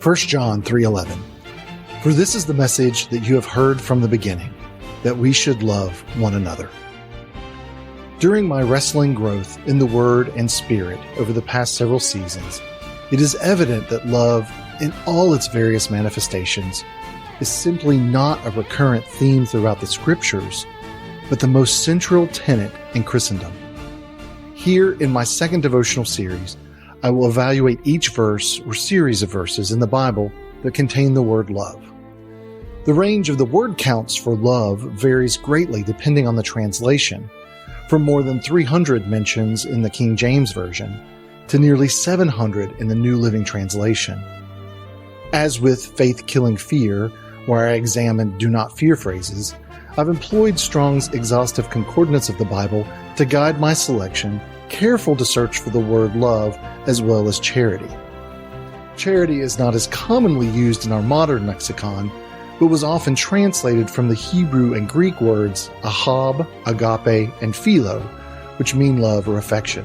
1 John 3:11. For this is the message that you have heard from the beginning, that we should love one another. During my wrestling growth in the Word and Spirit over the past several seasons, it is evident that love, in all its various manifestations, is simply not a recurrent theme throughout the Scriptures, but the most central tenet in Christendom. Here in my second devotional series, I will evaluate each verse or series of verses in the Bible that contain the word love. The range of the word counts for love varies greatly depending on the translation, from more than 300 mentions in the King James Version to nearly 700 in the New Living Translation. As with faith killing fear, where I examined do not fear phrases, I've employed Strong's exhaustive concordance of the Bible to guide my selection, careful to search for the word love as well as charity. Charity is not as commonly used in our modern lexicon, but was often translated from the Hebrew and Greek words ahab, agape, and philo, which mean love or affection.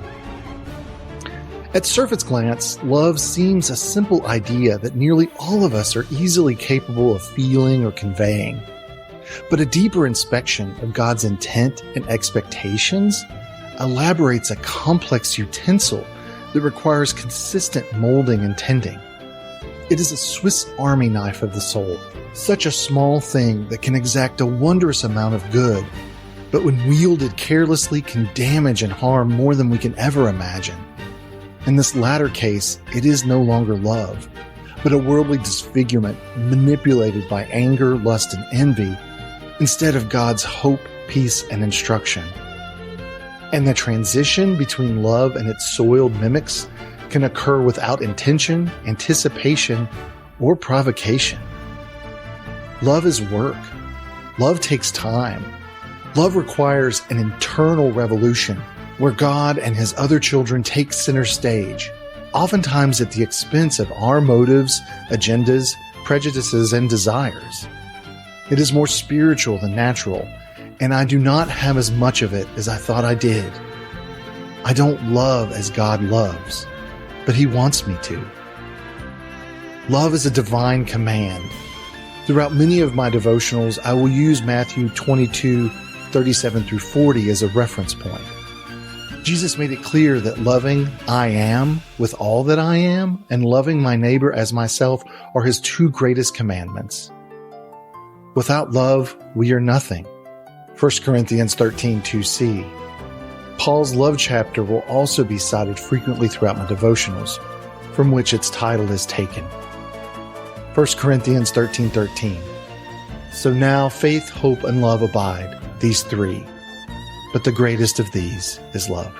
At surface glance, love seems a simple idea that nearly all of us are easily capable of feeling or conveying. But a deeper inspection of God's intent and expectations elaborates a complex utensil that requires consistent molding and tending. It is a Swiss Army knife of the soul, such a small thing that can exact a wondrous amount of good, but when wielded carelessly can damage and harm more than we can ever imagine. In this latter case, it is no longer love, but a worldly disfigurement manipulated by anger, lust, and envy, instead of God's hope, peace, and instruction. And the transition between love and its soiled mimics can occur without intention, anticipation, or provocation. Love is work. Love takes time. Love requires an internal revolution where God and His other children take center stage, oftentimes at the expense of our motives, agendas, prejudices, and desires. It is more spiritual than natural, and I do not have as much of it as I thought I did. I don't love as God loves, but He wants me to. Love is a divine command. Throughout many of my devotionals, I will use Matthew 22:37 through 40 as a reference point. Jesus made it clear that loving I am with all that I am and loving my neighbor as myself are His two greatest commandments. Without love, we are nothing. 1 Corinthians 13:2c. Paul's love chapter will also be cited frequently throughout my devotionals, from which its title is taken. 1 Corinthians 13:13. So now faith, hope, and love abide, these three. But the greatest of these is love.